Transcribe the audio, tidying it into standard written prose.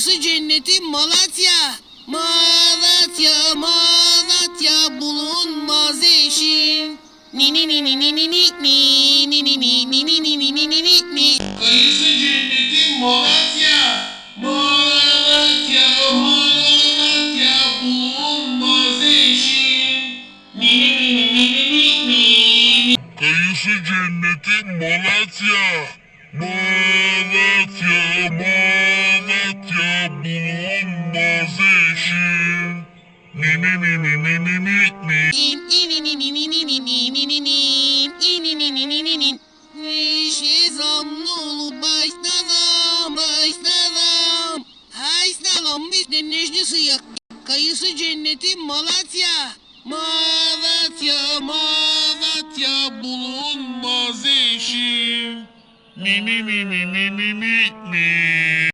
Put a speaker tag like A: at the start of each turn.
A: Kayısı cenneti Malatya. Malatya, Malatya bulunmaz eşin. Ni ni ni ni ni ni ni ni ni ni ni ni ni ni ni ni ni ni. Kayısı cenneti Malatya. Malatya, Malatya bulunmaz eşin. Ni ni ni ni ni ni ni.
B: Kayısı cenneti Malatya. Malatya, Malatya bulunmaz eşin. Ni ni ni ni ni ni ni ni.
A: Şezamlı başladım, başladım. Hay salam bizde necdesi ya. Kayısı cenneti Malatya. Malatya, Malatya bulunmaz eşim.
B: Ni ni ni ni ni ni ni ni.